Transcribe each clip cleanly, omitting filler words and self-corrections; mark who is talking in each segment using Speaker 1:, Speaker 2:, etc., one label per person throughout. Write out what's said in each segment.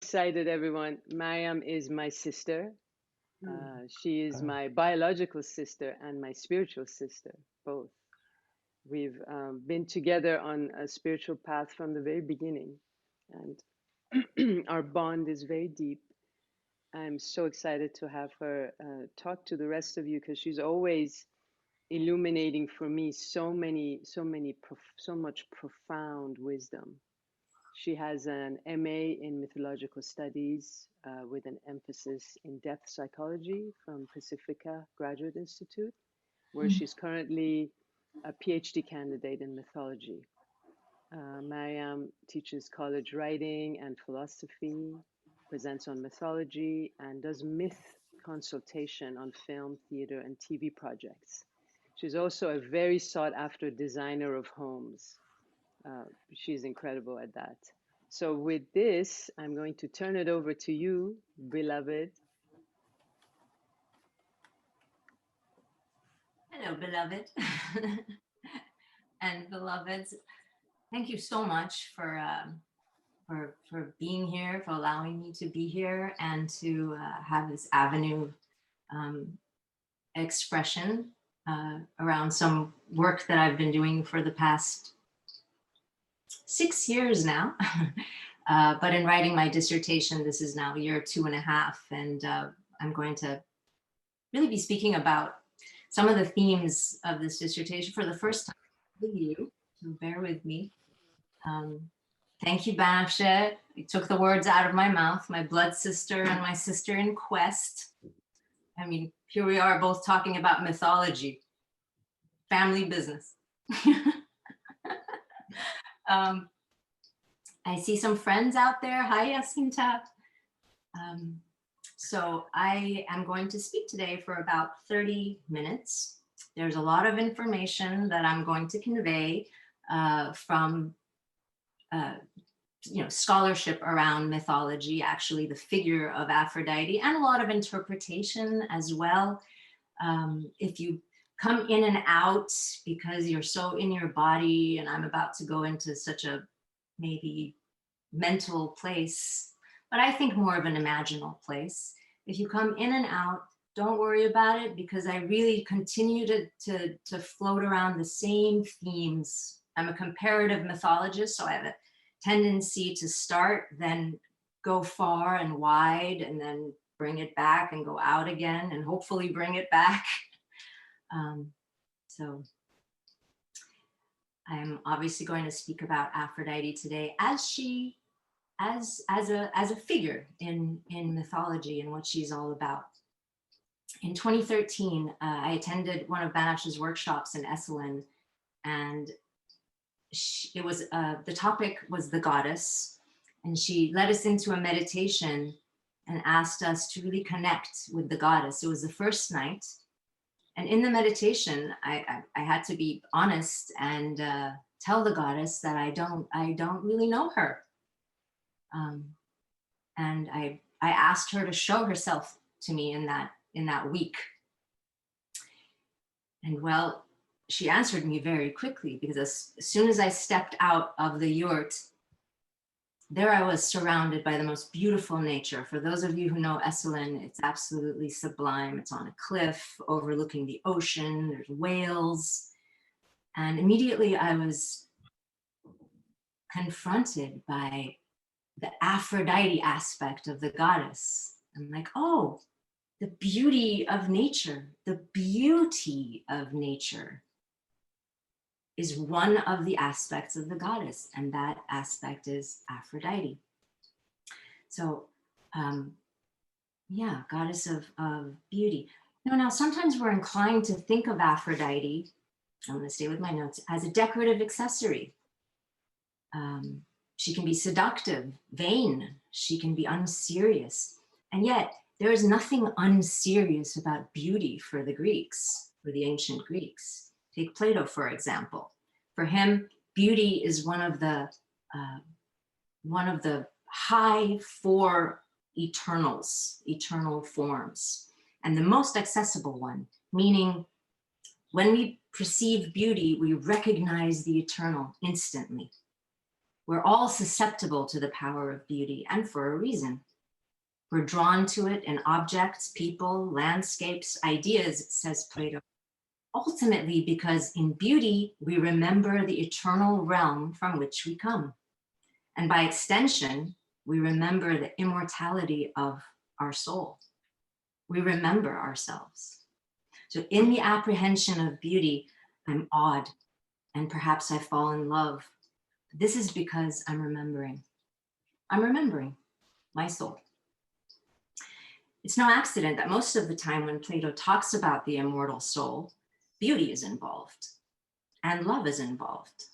Speaker 1: excited, everyone. Maryam is my sister. She is my biological sister and my spiritual sister, both. We've been together on a spiritual path from the very beginning, and our bond is very deep. I'm so excited to have her talk to the rest of you because she's always illuminating for me so much profound wisdom. She has an MA in Mythological Studies with an emphasis in depth psychology from Pacifica Graduate Institute, where she's currently a PhD candidate in mythology. Maryam teaches college writing and philosophy, presents on mythology, and does myth consultation on film, theater, and TV projects. She's also a very sought-after designer of homes. She's incredible at that. So with this, I'm going to turn it over to you, beloved.
Speaker 2: Hello, beloved. And beloveds, thank you so much for being here, for allowing me to be here and to have this avenue expression around some work that I've been doing for the past 6 years now. But in writing my dissertation, this is now year 2.5, and I'm going to really be speaking about some of the themes of this dissertation for the first time with you, so bear with me. Thank you, Banafshe. You took the words out of my mouth, my blood sister and my sister in quest. I mean, here we are both talking about mythology, family business. I see some friends out there. Hi, Yasinta. So I am going to speak today for about 30 minutes. There's a lot of information that I'm going to convey from scholarship around mythology, actually the figure of Aphrodite, and a lot of interpretation as well. If you come in and out because you're so in your body, and I'm about to go into such a maybe mental place, but I think more of an imaginal place. If you come in and out, don't worry about it, because I really continue to float around the same themes. I'm a comparative mythologist, so I have a tendency to start, then go far and wide, and then bring it back and go out again, and hopefully bring it back. So I'm obviously going to speak about Aphrodite today as a figure in mythology and what she's all about. In 2013, I attended one of Banafshe's workshops in Esalen, and it was the topic was the goddess, and she led us into a meditation and asked us to really connect with the goddess. It was the first night, and in the meditation, I had to be honest and tell the goddess that I don't really know her, and I asked her to show herself to me in that week. And well, she answered me very quickly, because as soon as I stepped out of the yurt, there I was surrounded by the most beautiful nature. For those of you who know Esalen, it's absolutely sublime. It's on a cliff overlooking the ocean. There's whales. And immediately I was confronted by the Aphrodite aspect of the goddess. I'm like, oh, the beauty of nature, the beauty of nature is one of the aspects of the goddess, and that aspect is Aphrodite. So, yeah, goddess of beauty. Now sometimes we're inclined to think of Aphrodite, I'm gonna stay with my notes, as a decorative accessory. She can be seductive, vain, she can be unserious, and yet there is nothing unserious about beauty for the Greeks, for the ancient Greeks. Take Plato, for example. For him, beauty is one of the high four eternal forms, and the most accessible one, meaning when we perceive beauty, we recognize the eternal instantly. We're all susceptible to the power of beauty, and for a reason. We're drawn to it in objects, people, landscapes, ideas, says Plato. Ultimately, because in beauty, we remember the eternal realm from which we come. And by extension, we remember the immortality of our soul. We remember ourselves. So in the apprehension of beauty, I'm awed, and perhaps I fall in love. This is because I'm remembering. I'm remembering my soul. It's no accident that most of the time when Plato talks about the immortal soul, beauty is involved and love is involved.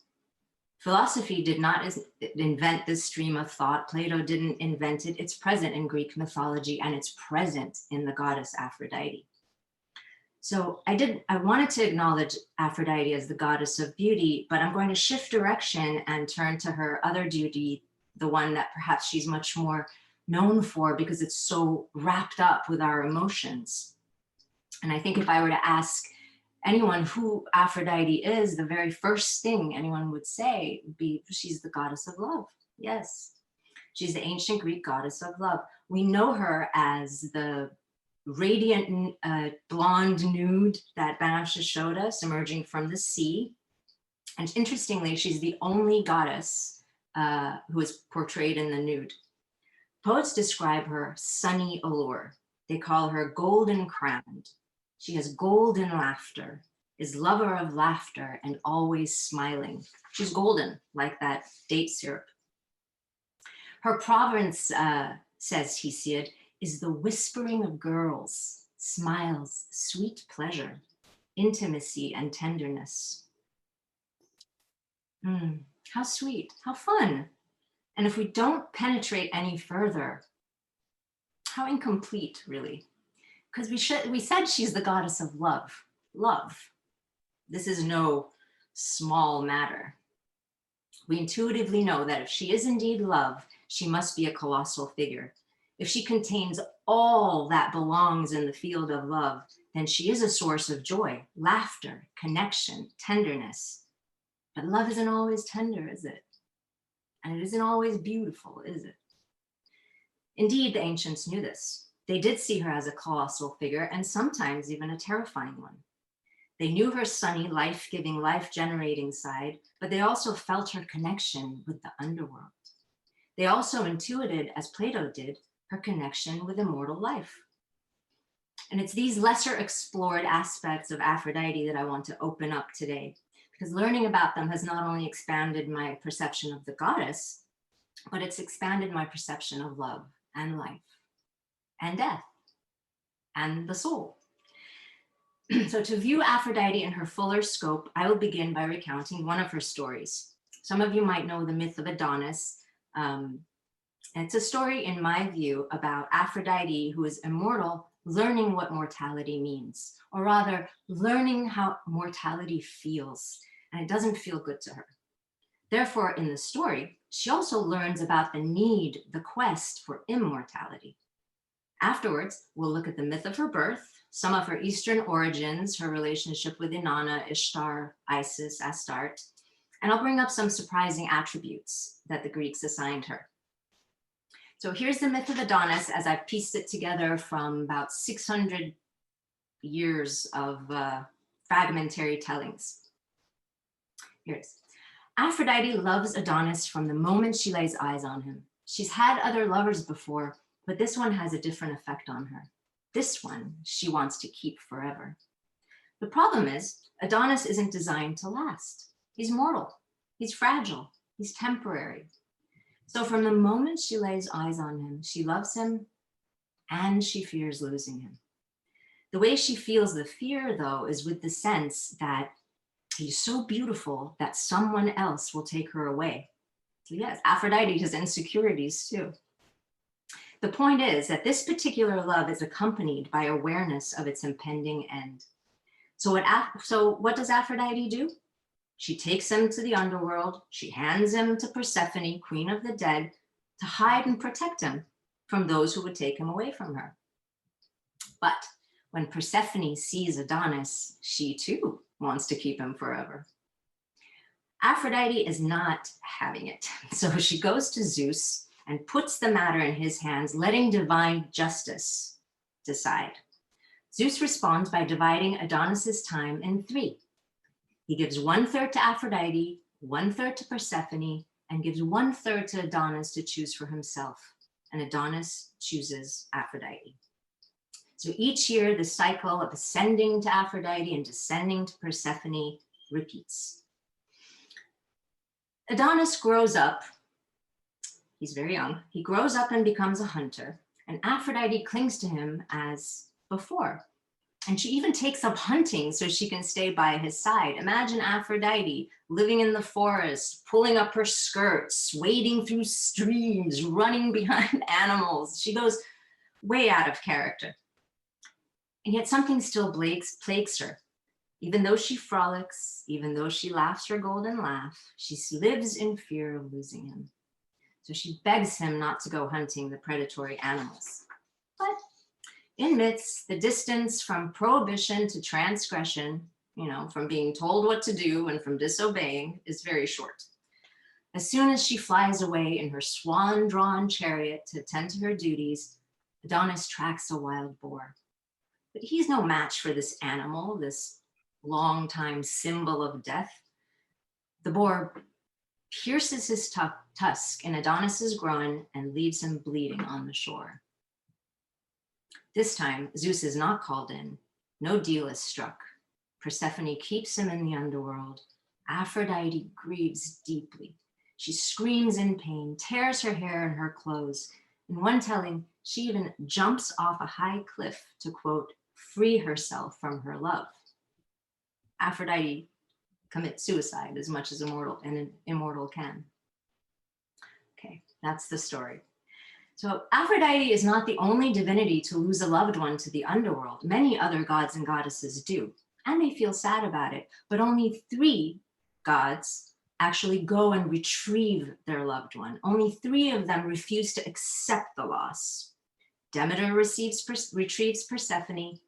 Speaker 2: Philosophy did not invent this stream of thought. Plato didn't invent it. It's present in Greek mythology and it's present in the goddess Aphrodite. So I wanted to acknowledge Aphrodite as the goddess of beauty, but I'm going to shift direction and turn to her other duty, the one that perhaps she's much more known for because it's so wrapped up with our emotions. And I think if I were to ask anyone who Aphrodite is, the very first thing anyone would say would be, she's the goddess of love. Yes, she's the ancient Greek goddess of love. We know her as the radiant blonde nude that Banafsha showed us emerging from the sea. And interestingly, she's the only goddess who is portrayed in the nude. Poets describe her sunny allure. They call her golden crowned. She has golden laughter, is lover of laughter and always smiling. She's golden, like that date syrup. Her province, says Hesiod, is the whispering of girls, smiles, sweet pleasure, intimacy and tenderness. How sweet, how fun. And if we don't penetrate any further, how incomplete, really. Because we said she's the goddess of love. Love. This is no small matter. We intuitively know that if she is indeed love, she must be a colossal figure. If she contains all that belongs in the field of love, then she is a source of joy, laughter, connection, tenderness. But love isn't always tender, is it? And it isn't always beautiful, is it? Indeed, the ancients knew this. They did see her as a colossal figure and sometimes even a terrifying one. They knew her sunny, life-giving, life-generating side, but they also felt her connection with the underworld. They also intuited, as Plato did, her connection with immortal life. And it's these lesser explored aspects of Aphrodite that I want to open up today, because learning about them has not only expanded my perception of the goddess, but it's expanded my perception of love and life and death and the soul. So to view Aphrodite in her fuller scope, I will begin by recounting one of her stories. Some of you might know the myth of Adonis. It's a story, in my view, about Aphrodite, who is immortal, learning what mortality means, or rather, learning how mortality feels, and it doesn't feel good to her. Therefore, in the story, she also learns about the need, the quest for immortality. Afterwards, we'll look at the myth of her birth, some of her Eastern origins, her relationship with Inanna, Ishtar, Isis, Astarte, and I'll bring up some surprising attributes that the Greeks assigned her. So here's the myth of Adonis as I've pieced it together from about 600 years of fragmentary tellings. Here it is. Aphrodite loves Adonis from the moment she lays eyes on him. She's had other lovers before, but this one has a different effect on her. This one she wants to keep forever. The problem is, Adonis isn't designed to last. He's mortal, he's fragile, he's temporary. So from the moment she lays eyes on him, she loves him and she fears losing him. The way she feels the fear, though, is with the sense that he's so beautiful that someone else will take her away. So yes, Aphrodite has insecurities too. The point is that this particular love is accompanied by awareness of its impending end. So what does Aphrodite do? She takes him to the underworld. She hands him to Persephone, queen of the dead, to hide and protect him from those who would take him away from her. But when Persephone sees Adonis, she too wants to keep him forever. Aphrodite is not having it. So she goes to Zeus and puts the matter in his hands, letting divine justice decide. Zeus responds by dividing Adonis's time in 3. He gives 1/3 to Aphrodite, 1/3 to Persephone, and gives 1/3 to Adonis to choose for himself. And Adonis chooses Aphrodite. So each year, the cycle of ascending to Aphrodite and descending to Persephone repeats. Adonis grows up. He's very young. He grows up and becomes a hunter, and Aphrodite clings to him as before. And she even takes up hunting so she can stay by his side. Imagine Aphrodite living in the forest, pulling up her skirts, wading through streams, running behind animals. She goes way out of character. And yet something still plagues her. Even though she frolics, even though she laughs her golden laugh, she lives in fear of losing him. So she begs him not to go hunting the predatory animals. But in myths, the distance from prohibition to transgression, from being told what to do and from disobeying, is very short. As soon as she flies away in her swan-drawn chariot to attend to her duties, Adonis tracks a wild boar. But he's no match for this animal, this long-time symbol of death. The boar pierces his tusk in Adonis's groin and leaves him bleeding on the shore. This time, Zeus is not called in. No deal is struck. Persephone keeps him in the underworld. Aphrodite grieves deeply. She screams in pain, tears her hair and her clothes. In one telling, she even jumps off a high cliff to, quote, free herself from her love. Aphrodite commits suicide as much as an immortal can. Okay, that's the story. So Aphrodite is not the only divinity to lose a loved one to the underworld. Many other gods and goddesses do, and they feel sad about it, but only 3 gods actually go and retrieve their loved one. Only 3 of them refuse to accept the loss. Deminer retrieves Persephone,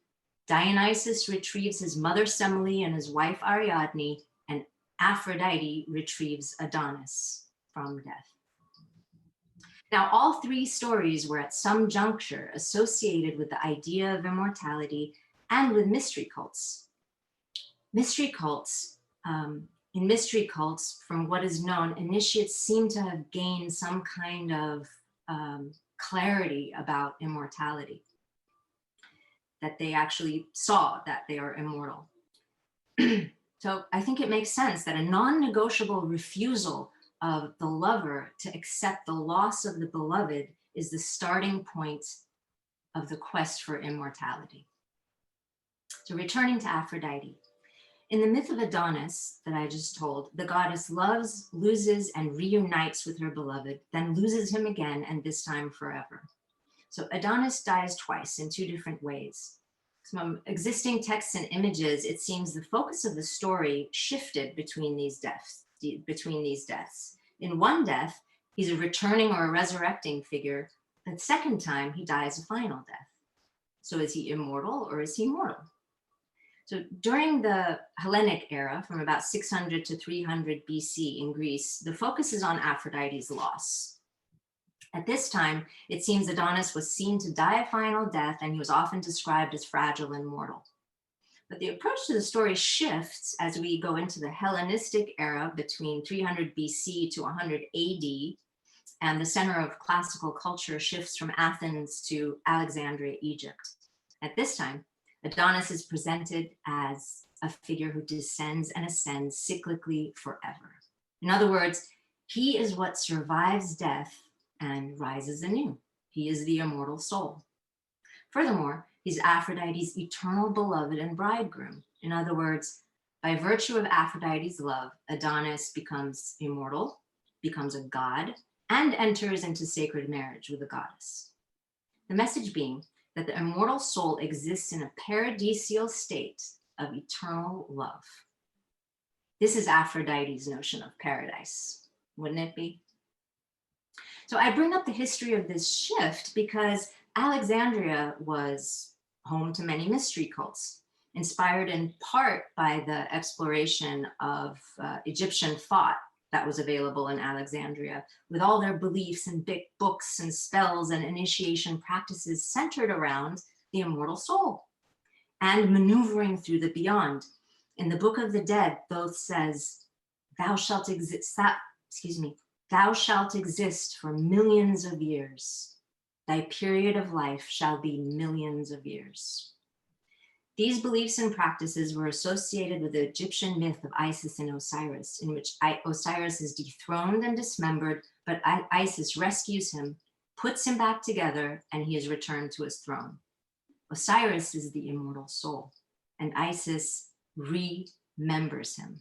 Speaker 2: Dionysus retrieves his mother Semele and his wife Ariadne, and Aphrodite retrieves Adonis from death. Now, all 3 stories were at some juncture associated with the idea of immortality and with mystery cults. In mystery cults, from what is known, initiates seem to have gained some kind of clarity about immortality, that they actually saw that they are immortal. So I think it makes sense that a non-negotiable refusal of the lover to accept the loss of the beloved is the starting point of the quest for immortality. So returning to Aphrodite. In the myth of Adonis that I just told, the goddess loves, loses, and reunites with her beloved, then loses him again, and this time forever. So Adonis dies twice in 2 different ways. From existing texts and images, it seems the focus of the story shifted between these deaths. In one death, he's a returning or a resurrecting figure. The second time, he dies a final death. So is he immortal or is he mortal? So during the Hellenic era, from about 600 to 300 BC in Greece, the focus is on Aphrodite's loss. At this time, it seems Adonis was seen to die a final death, and he was often described as fragile and mortal. But the approach to the story shifts as we go into the Hellenistic era between 300 BC to 100 AD, and the center of classical culture shifts from Athens to Alexandria, Egypt. At this time, Adonis is presented as a figure who descends and ascends cyclically forever. In other words, he is what survives death and rises anew. He is the immortal soul. Furthermore, he's Aphrodite's eternal beloved and bridegroom. In other words, by virtue of Aphrodite's love, Adonis becomes immortal, becomes a god, and enters into sacred marriage with a goddess. The message being that the immortal soul exists in a paradisial state of eternal love. This is Aphrodite's notion of paradise, wouldn't it be? So I bring up the history of this shift because Alexandria was home to many mystery cults. inspired in part by the exploration of Egyptian thought that was available in Alexandria, with all their beliefs and big books and spells and initiation practices centered around the immortal soul and maneuvering through the beyond. In the Book of the Dead, Thoth says, thou shalt exist for millions of years. Thy period of life shall be millions of years. These beliefs and practices were associated with the Egyptian myth of Isis and Osiris, in which Osiris is dethroned and dismembered, but Isis rescues him, puts him back together, and he is returned to his throne. Osiris is the immortal soul, and Isis remembers him.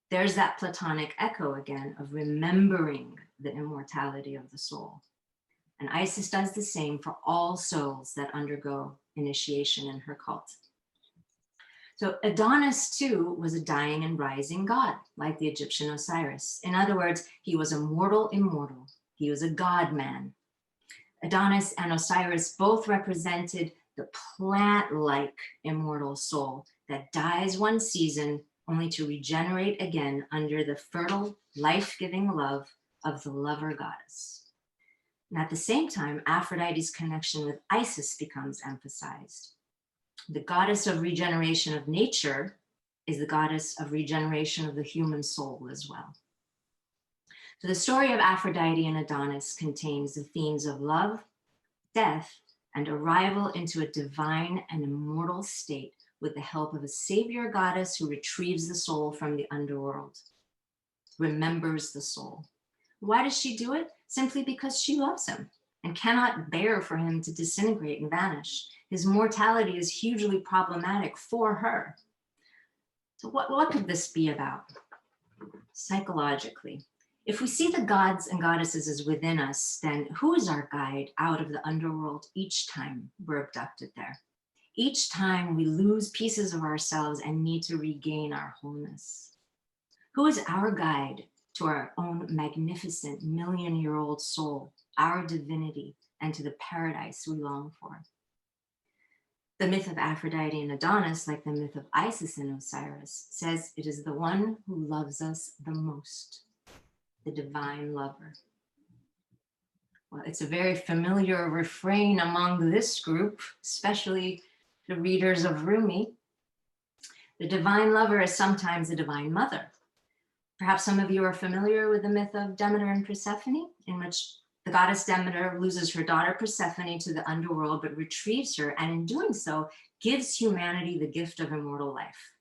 Speaker 2: There's that Platonic echo again of remembering the immortality of the soul. And Isis does the same for all souls that undergo initiation in her cult. So Adonis too was a dying and rising god, like the Egyptian Osiris. In other words, he was a mortal immortal. He was a god man. Adonis and Osiris both represented the plant-like immortal soul that dies one season only to regenerate again under the fertile, life-giving love of the lover goddess. And at the same time, Aphrodite's connection with Isis becomes emphasized. The goddess of regeneration of nature is the goddess of regeneration of the human soul as well. So the story of Aphrodite and Adonis contains the themes of love, death, and arrival into a divine and immortal state with the help of a savior goddess who retrieves the soul from the underworld, remembers the soul. Why does she do it? Simply because she loves him and cannot bear for him to disintegrate and vanish. His mortality is hugely problematic for her. So what could this be about? Psychologically, if we see the gods and goddesses as within us, then who is our guide out of the underworld each time we're abducted there? Each time we lose pieces of ourselves and need to regain our wholeness. Who is our guide to our own magnificent million-year-old soul, our divinity, and to the paradise we long for? The myth of Aphrodite and Adonis, like the myth of Isis and Osiris, says it is the one who loves us the most, the divine lover. Well, it's a very familiar refrain among this group, especially the readers of Rumi. The divine lover is sometimes the divine mother. Perhaps some of you are familiar with the myth of Deminer and Persephone, in which the goddess Deminer loses her daughter Persephone to the underworld, but retrieves her, and in doing so, gives humanity the gift of immortal life.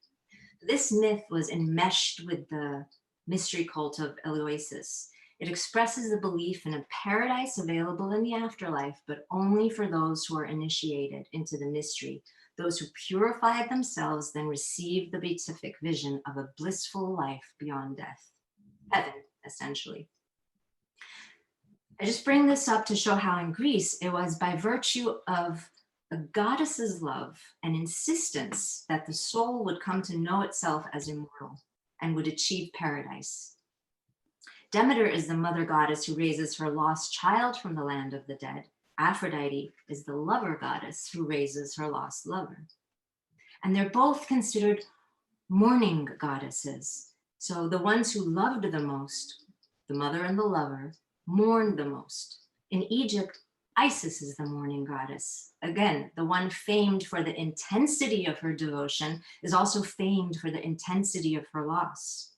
Speaker 2: This myth was enmeshed with the mystery cult of Eleusis. It expresses the belief in a paradise available in the afterlife, but only for those who are initiated into the mystery. Those who purify themselves then receive the beatific vision of a blissful life beyond death. Heaven, essentially. I just bring this up to show how in Greece, it was by virtue of a goddess's love and insistence that the soul would come to know itself as immortal and would achieve paradise. Demeter is the mother goddess who raises her lost child from the land of the dead. Aphrodite is the lover goddess who raises her lost lover. And they're both considered mourning goddesses. So the ones who loved the most, the mother and the lover, mourned the most. In Egypt, Isis is the mourning goddess. Again, the one famed for the intensity of her devotion is also famed for the intensity of her loss.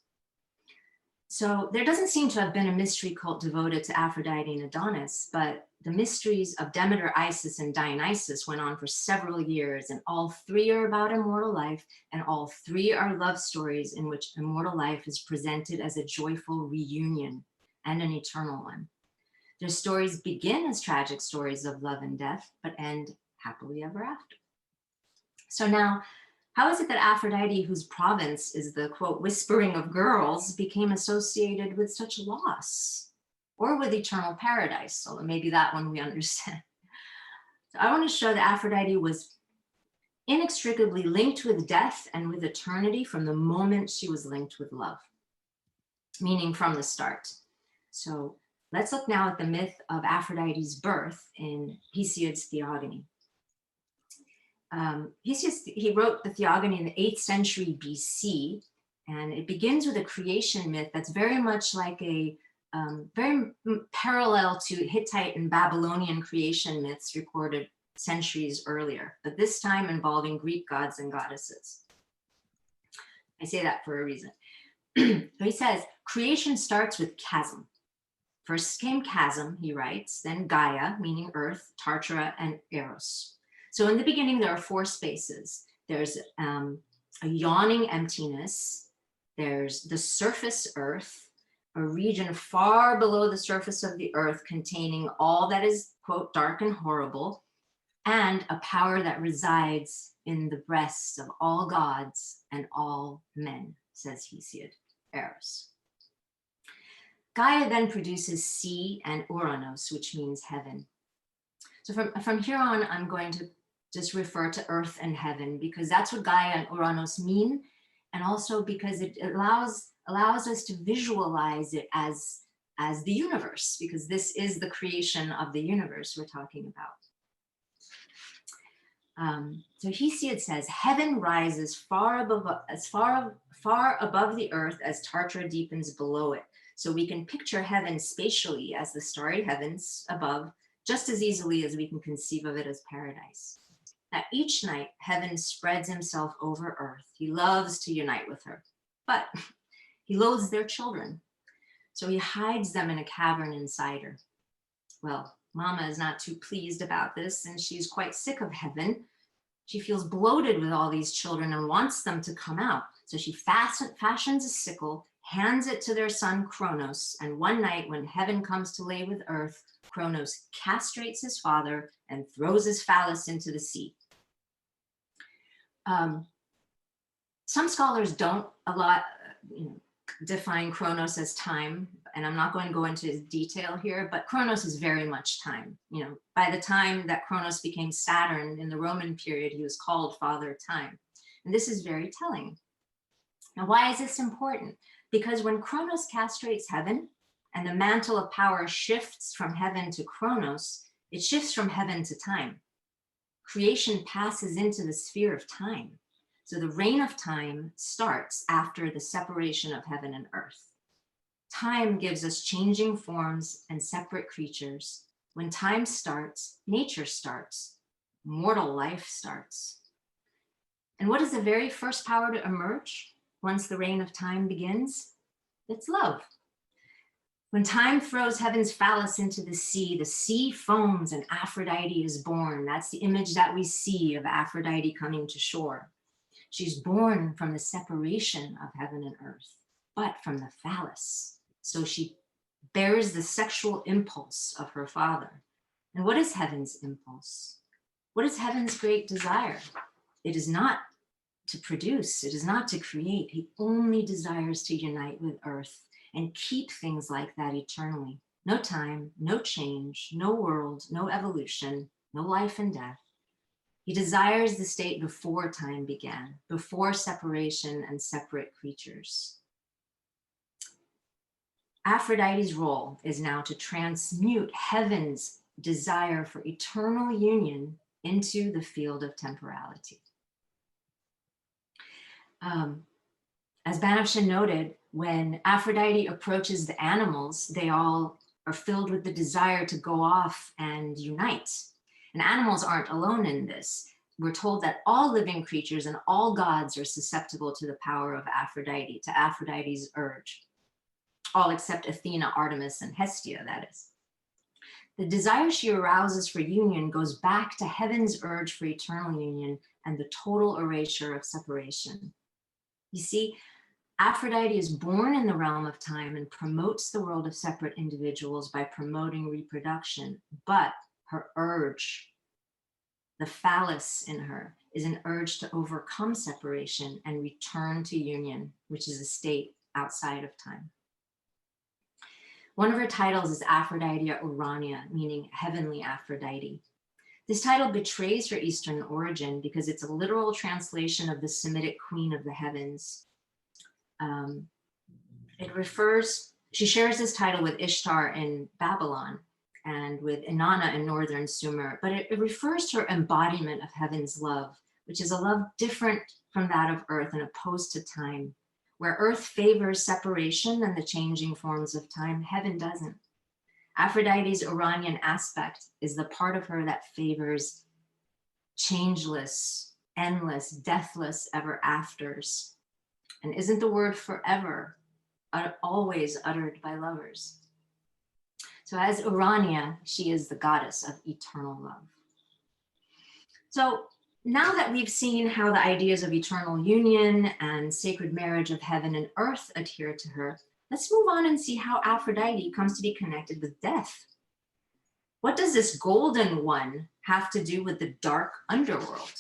Speaker 2: So there doesn't seem to have been a mystery cult devoted to Aphrodite and Adonis, but the mysteries of Demeter, Isis, and Dionysus went on for several years, and all three are about immortal life, and all three are love stories in which immortal life is presented as a joyful reunion and an eternal one. Their stories begin as tragic stories of love and death, but end happily ever after. So now, how is it that Aphrodite, whose province is the, quote, whispering of girls, became associated with such loss or with eternal paradise? So maybe that one we understand. So I want to show that Aphrodite was inextricably linked with death and with eternity from the moment she was linked with love, meaning from the start. So let's look now at the myth of Aphrodite's birth in Pisad's Theogony. He wrote the Theogony in the 8th century BC, and it begins with a creation myth that's very much like a parallel to Hittite and Babylonian creation myths recorded centuries earlier, but this time involving Greek gods and goddesses. I say that for a reason. So he says, creation starts with chasm. First came chasm, he writes, then Gaia, meaning earth, Tartara, and Eros. So in the beginning, there are 4 spaces. There's a yawning emptiness. There's the surface earth, a region far below the surface of the earth containing all that is, quote, dark and horrible, and a power that resides in the breasts of all gods and all men, says Hesiod, Eros. Gaia then produces sea and Uranos, which means heaven. So from here on, I'm going to just refer to earth and heaven because that's what Gaia and Uranos mean, and also because it allows us to visualize it as the universe, because this is the creation of the universe we're talking about. So Hesiod says, heaven rises far above the earth as Tartara deepens below it. So we can picture heaven spatially as the starry heavens above, just as easily as we can conceive of it as paradise. Now, each night, heaven spreads himself over earth. He loves to unite with her, but he loathes their children. So he hides them in a cavern inside her. Well, Mama is not too pleased about this, and she's quite sick of heaven. She feels bloated with all these children and wants them to come out. So she fashions a sickle, hands it to their son Kronos, and one night when heaven comes to lay with earth, Kronos castrates his father and throws his phallus into the sea. Some scholars don't define Kronos as time, and I'm not going to go into detail here, but Kronos is very much time. By the time that Kronos became Saturn in the Roman period, he was called Father Time. And this is very telling. Now, why is this important? Because when Kronos castrates heaven and the mantle of power shifts from heaven to Kronos, it shifts from heaven to time. Creation passes into the sphere of time. So the reign of time starts after the separation of heaven and earth. Time gives us changing forms and separate creatures. When time starts, nature starts, mortal life starts. And what is the very first power to emerge once the reign of time begins? It's love. When time throws heaven's phallus into the sea foams and Aphrodite is born. That's the image that we see of Aphrodite coming to shore. She's born from the separation of heaven and earth, but from the phallus. So she bears the sexual impulse of her father. And what is heaven's impulse? What is heaven's great desire? It is not to produce, it is not to create. He only desires to unite with earth and keep things like that eternally. No time, no change, no world, no evolution, no life and death. He desires the state before time began, before separation and separate creatures. Aphrodite's role is now to transmute heaven's desire for eternal union into the field of temporality. As Banafsha noted, when Aphrodite approaches the animals, they all are filled with the desire to go off and unite. And animals aren't alone in this. We're told that all living creatures and all gods are susceptible to the power of Aphrodite, to Aphrodite's urge. All except Athena, Artemis, and Hestia, that is. The desire she arouses for union goes back to heaven's urge for eternal union and the total erasure of separation. You see, Aphrodite is born in the realm of time and promotes the world of separate individuals by promoting reproduction, but her urge, the phallus in her, is an urge to overcome separation and return to union, which is a state outside of time. One of her titles is Aphrodite Urania, meaning heavenly Aphrodite. This title betrays her Eastern origin because it's a literal translation of the Semitic queen of the heavens. She shares this title with Ishtar in Babylon, and with Inanna in northern Sumer, but it refers to her embodiment of heaven's love, which is a love different from that of earth and opposed to time. Where earth favors separation and the changing forms of time, heaven doesn't. Aphrodite's Uranian aspect is the part of her that favors changeless, endless, deathless ever afters. And isn't the word forever always uttered by lovers? So as Urania, she is the goddess of eternal love. So now that we've seen how the ideas of eternal union and sacred marriage of heaven and earth adhere to her, let's move on and see how Aphrodite comes to be connected with death. What does this golden one have to do with the dark underworld?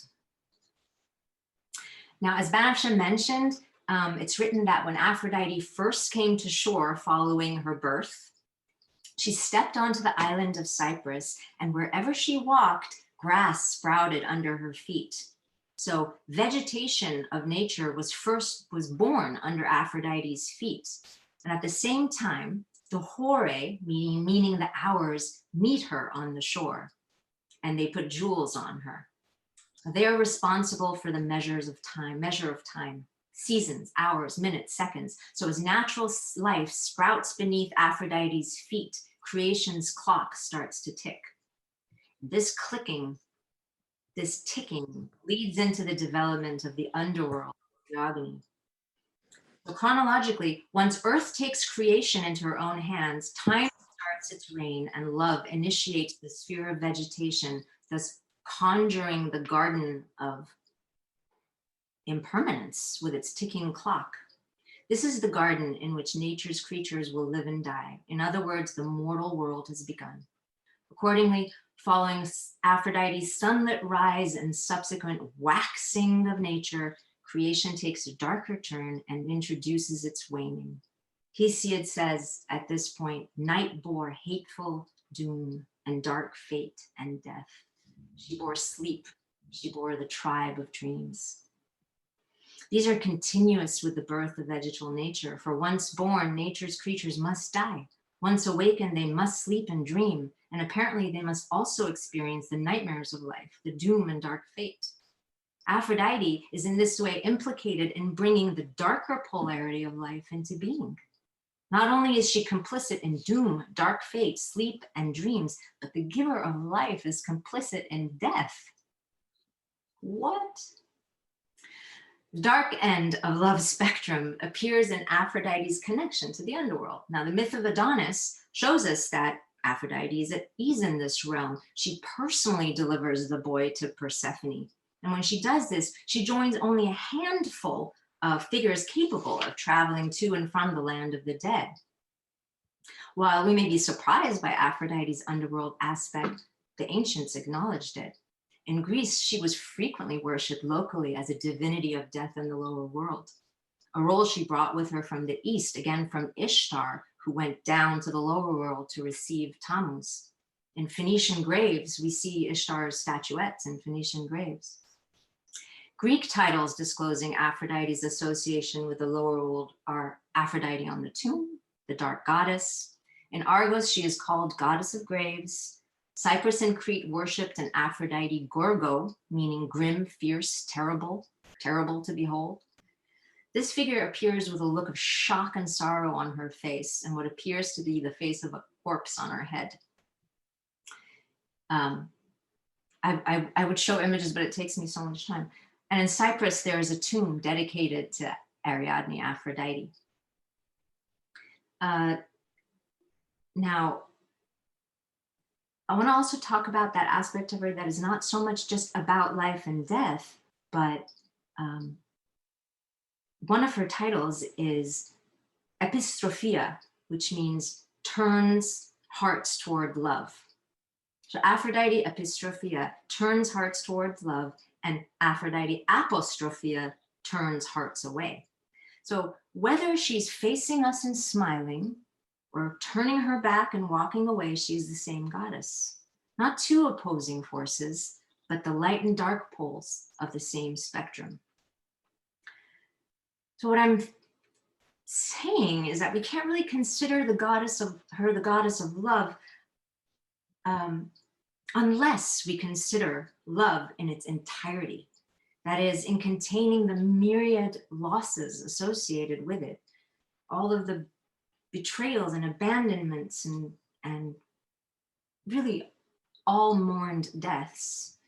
Speaker 2: Now, as Banafsha mentioned, it's written that when Aphrodite first came to shore following her birth, she stepped onto the island of Cyprus, and wherever she walked, grass sprouted under her feet. So vegetation of nature was born under Aphrodite's feet. And at the same time, the Hore, meaning the hours, meet her on the shore, and they put jewels on her. They are responsible for the measure of time, seasons, hours, minutes, seconds. So as natural life sprouts beneath Aphrodite's feet, creation's clock starts to tick. This clicking, this ticking leads into the development of the underworld, Theogony. So chronologically, once Earth takes creation into her own hands, time starts its reign and love initiates the sphere of vegetation, thus conjuring the garden of impermanence with its ticking clock. This is the garden in which nature's creatures will live and die. In other words, the mortal world has begun. Accordingly, following Aphrodite's sunlit rise and subsequent waxing of nature, creation takes a darker turn and introduces its waning. Hesiod says at this point, night bore hateful doom and dark fate and death. She bore sleep, she bore the tribe of dreams. These are continuous with the birth of vegetal nature, for once born, nature's creatures must die. Once awakened, they must sleep and dream, and apparently they must also experience the nightmares of life, the doom and dark fate. Aphrodite is in this way implicated in bringing the darker polarity of life into being. Not only is she complicit in doom, dark fate, sleep, and dreams, but the giver of life is complicit in death. What? The dark end of love's spectrum appears in Aphrodite's connection to the underworld. Now, the myth of Adonis shows us that Aphrodite is at ease in this realm. She personally delivers the boy to Persephone. And when she does this, she joins only a handful of figures capable of traveling to and from the land of the dead. While we may be surprised by Aphrodite's underworld aspect, the ancients acknowledged it. In Greece, she was frequently worshipped locally as a divinity of death in the lower world, a role she brought with her from the east, again from Ishtar, who went down to the lower world to receive Tammuz. In Phoenician graves, we see Ishtar's statuettes in Phoenician graves. Greek titles disclosing Aphrodite's association with the lower world are Aphrodite on the tomb, the dark goddess. In Argos, she is called goddess of graves. Cyprus and Crete worshipped an Aphrodite Gorgo, meaning grim, fierce, terrible, terrible to behold. This figure appears with a look of shock and sorrow on her face and what appears to be the face of a corpse on her head. I would show images, but it takes me so much time. And in Cyprus, there is a tomb dedicated to Ariadne, Aphrodite. Now, I want to also talk about that aspect of her that is not so much just about life and death, but one of her titles is Epistrophia, which means turns hearts toward love. So Aphrodite Epistrophia turns hearts towards love, and Aphrodite Apostrophia turns hearts away. So whether she's facing us and smiling, or turning her back and walking away, she's the same goddess. Not two opposing forces, but the light and dark poles of the same spectrum. So what I'm saying is that we can't really consider the goddess of love unless we consider love in its entirety, that is, in containing the myriad losses associated with it, all of the betrayals and abandonments and really all mourned deaths.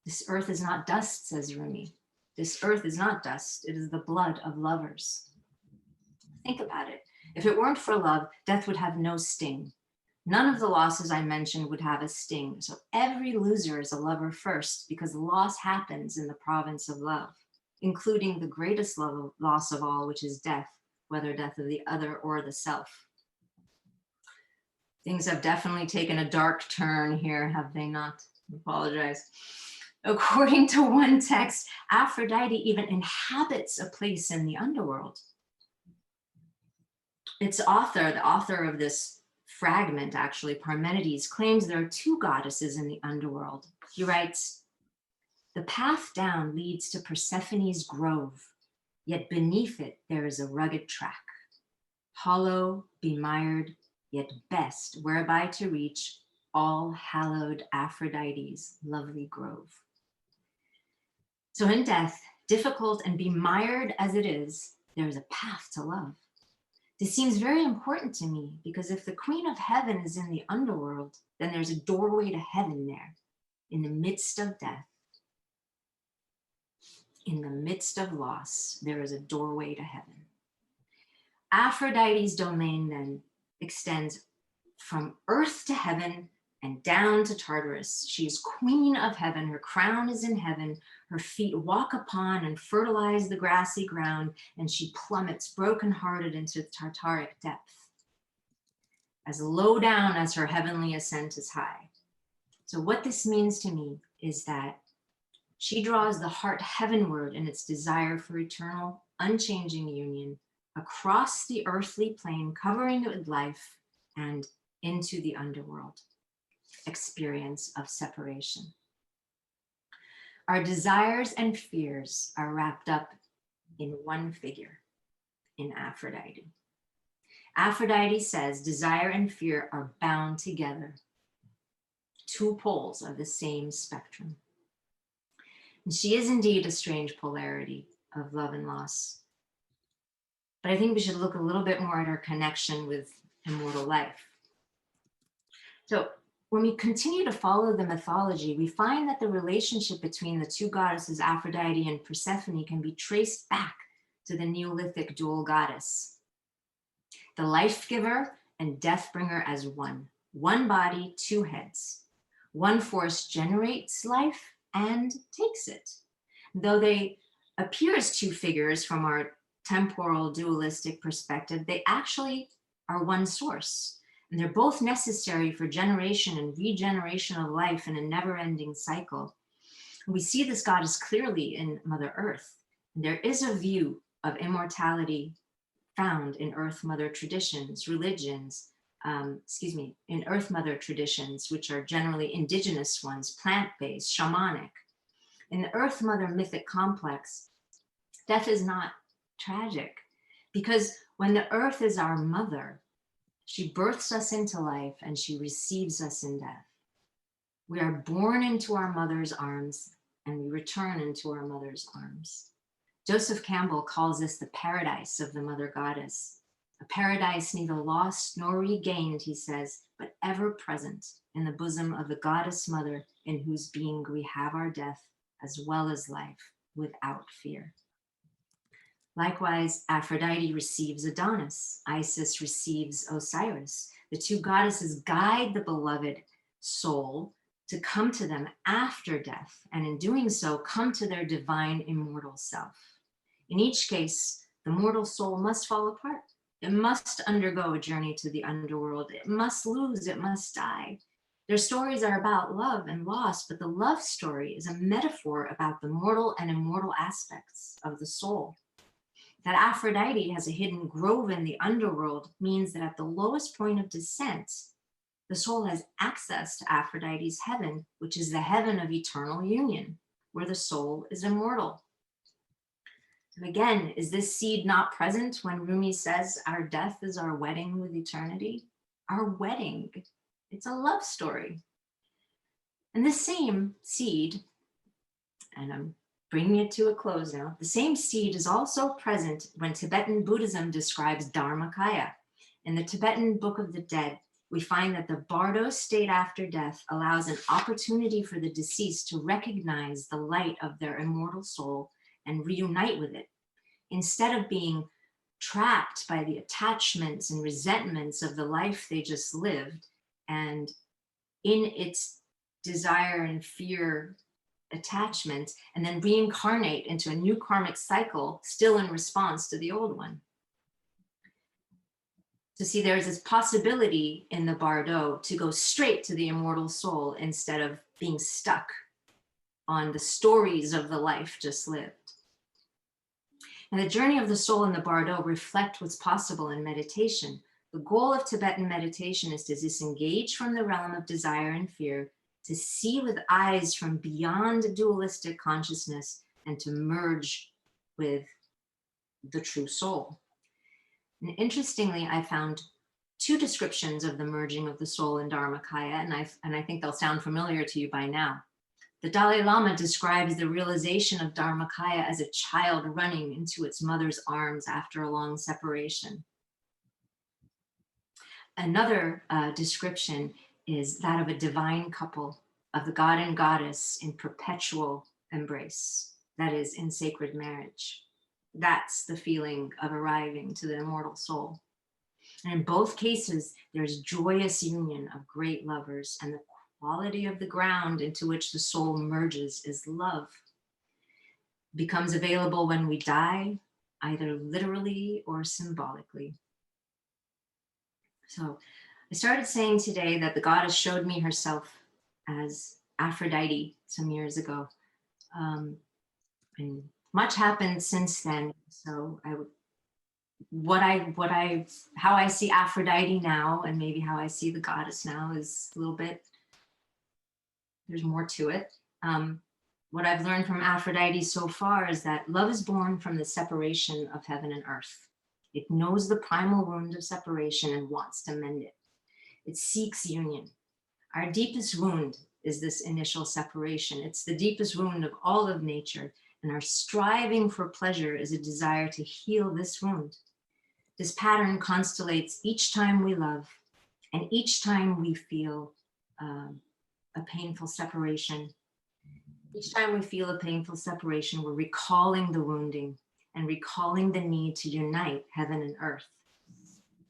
Speaker 2: This earth is not dust, says Rumi. This earth is not dust, it is the blood of lovers. Think about it. If it weren't for love, death would have no sting. None of the losses I mentioned would have a sting. So every loser is a lover first, because loss happens in the province of love, including the greatest loss of all, which is death, whether death of the other or the self. Things have definitely taken a dark turn here, have they not? I apologize. According to one text, Aphrodite even inhabits a place in the underworld. Its author, the author of this fragment, actually, Parmenides, claims there are two goddesses in the underworld. He writes, "The path down leads to Persephone's grove, yet beneath it there is a rugged track, hollow, bemired, yet best, whereby to reach all hallowed Aphrodite's lovely grove." So in death, difficult and bemired as it is, there is a path to love. This seems very important to me, because if the Queen of Heaven is in the underworld, then there's a doorway to heaven there, in the midst of death. In the midst of loss, there is a doorway to heaven. Aphrodite's domain then extends from earth to heaven and down to Tartarus. She is queen of heaven. Her crown is in heaven. Her feet walk upon and fertilize the grassy ground, and she plummets brokenhearted into the Tartaric depth, as low down as her heavenly ascent is high. So what this means to me is that she draws the heart heavenward in its desire for eternal, unchanging union across the earthly plane, covering it with life, and into the underworld experience of separation. Our desires and fears are wrapped up in one figure, in Aphrodite. Aphrodite says desire and fear are bound together, two poles of the same spectrum. And she is indeed a strange polarity of love and loss. But I think we should look a little bit more at her connection with immortal life. So when we continue to follow the mythology, we find that the relationship between the two goddesses, Aphrodite and Persephone, can be traced back to the Neolithic dual goddess. The life giver and death bringer as one. One body, two heads. One force generates life and takes it. Though they appear as two figures from our temporal dualistic perspective, they actually are one source. And they're both necessary for generation and regeneration of life in a never-ending cycle. We see this goddess clearly in Mother Earth. There is a view of immortality found in Earth Mother traditions, religions, in Earth Mother traditions, which are generally indigenous ones, plant-based, shamanic. In the Earth Mother mythic complex, death is not tragic, because when the earth is our mother, she births us into life and she receives us in death. We are born into our mother's arms and we return into our mother's arms. Joseph Campbell calls this the paradise of the mother goddess, a paradise neither lost nor regained, he says, but ever present in the bosom of the goddess mother, in whose being we have our death as well as life without fear. Likewise, Aphrodite receives Adonis. Isis receives Osiris. The two goddesses guide the beloved soul to come to them after death, and in doing so, come to their divine immortal self. In each case, the mortal soul must fall apart. It must undergo a journey to the underworld. It must lose, it must die. Their stories are about love and loss, but the love story is a metaphor about the mortal and immortal aspects of the soul. That Aphrodite has a hidden grove in the underworld means that at the lowest point of descent, the soul has access to Aphrodite's heaven, which is the heaven of eternal union, where the soul is immortal. So again, is this seed not present when Rumi says our death is our wedding with eternity? Our wedding It's a love story. And the same seed, and I'm bringing it to a close now, the same seed is also present when Tibetan Buddhism describes Dharmakaya. In the Tibetan Book of the Dead, we find that the Bardo state after death allows an opportunity for the deceased to recognize the light of their immortal soul and reunite with it. Instead of being trapped by the attachments and resentments of the life they just lived, and in its desire and fear attachment, and then reincarnate into a new karmic cycle, still in response to the old one. To see there's this possibility in the Bardo to go straight to the immortal soul instead of being stuck on the stories of the life just lived. And the journey of the soul in the Bardo reflect what's possible in meditation. The goal of Tibetan meditation is to disengage from the realm of desire and fear, to see with eyes from beyond dualistic consciousness, and to merge with the true soul. And interestingly, I found two descriptions of the merging of the soul in Dharmakaya, and I think they'll sound familiar to you by now. The Dalai Lama describes the realization of Dharmakaya as a child running into its mother's arms after a long separation. Another description is that of a divine couple, of the god and goddess in perpetual embrace, that is, in sacred marriage. That's the feeling of arriving to the immortal soul. And in both cases, there's joyous union of great lovers, and the quality of the ground into which the soul merges is love. It becomes available when we die, either literally or symbolically. So I started saying today that the goddess showed me herself as Aphrodite some years ago. And much happened since then. So how I see Aphrodite now, and maybe how I see the goddess now, is a little bit, there's more to it. What I've learned from Aphrodite so far is that love is born from the separation of heaven and earth. It knows the primal wound of separation and wants to mend it. It seeks union. Our deepest wound is this initial separation. It's the deepest wound of all of nature, and our striving for pleasure is a desire to heal this wound. This pattern constellates each time we love, and each time we feel a painful separation. Each time we feel a painful separation, we're recalling the wounding and recalling the need to unite heaven and earth.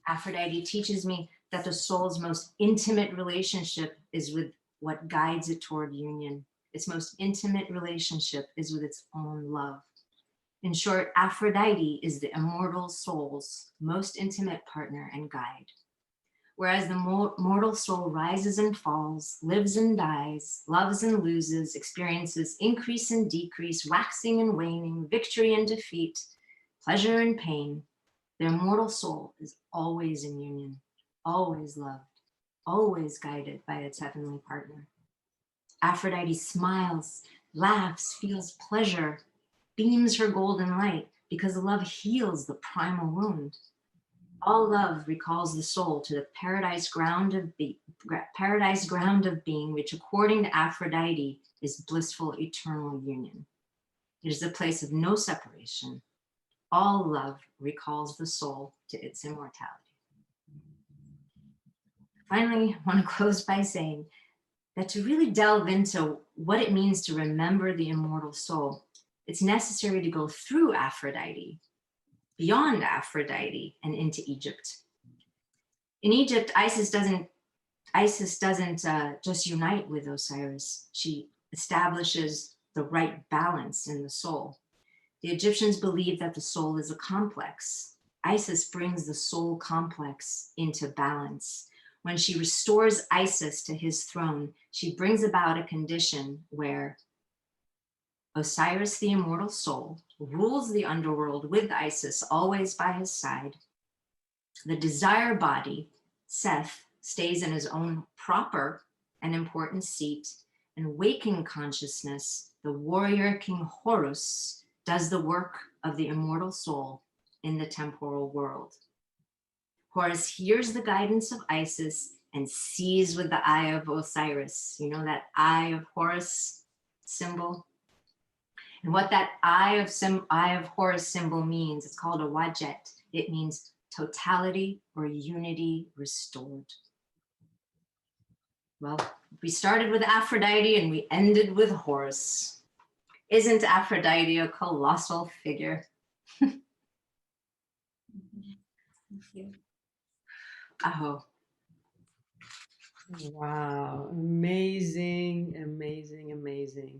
Speaker 2: Aphrodite teaches me that the soul's most intimate relationship is with what guides it toward union. Its most intimate relationship is with its own love. In short, Aphrodite is the immortal soul's most intimate partner and guide. Whereas the mortal soul rises and falls, lives and dies, loves and loses, experiences increase and decrease, waxing and waning, victory and defeat, pleasure and pain, the immortal soul is always in union, always loved, always guided by its heavenly partner. Aphrodite smiles, laughs, feels pleasure, beams her golden light, because love heals the primal wound. All love recalls the soul to the paradise ground of being, which according to Aphrodite is blissful eternal union. It is a place of no separation. All love recalls the soul to its immortality. Finally, I want to close by saying that to really delve into what it means to remember the immortal soul, it's necessary to go through Aphrodite, beyond Aphrodite, and into Egypt. In Egypt, Isis doesn't just unite with Osiris. She establishes the right balance in the soul. The Egyptians believe that the soul is a complex. Isis brings the soul complex into balance. When she restores Isis to his throne, she brings about a condition where Osiris, the immortal soul, rules the underworld with Isis always by his side. The desire body, Seth, stays in his own proper and important seat, and waking consciousness, the warrior King Horus, does the work of the immortal soul in the temporal world. Horus hears the guidance of Isis and sees with the eye of Osiris. You know that eye of Horus symbol? And what that eye of Horus symbol means, it's called a wajet. It means totality or unity restored. Well, we started with Aphrodite and we ended with Horus. Isn't Aphrodite a colossal figure?
Speaker 3: Thank you.
Speaker 2: Aho.
Speaker 1: Wow, amazing, amazing, amazing.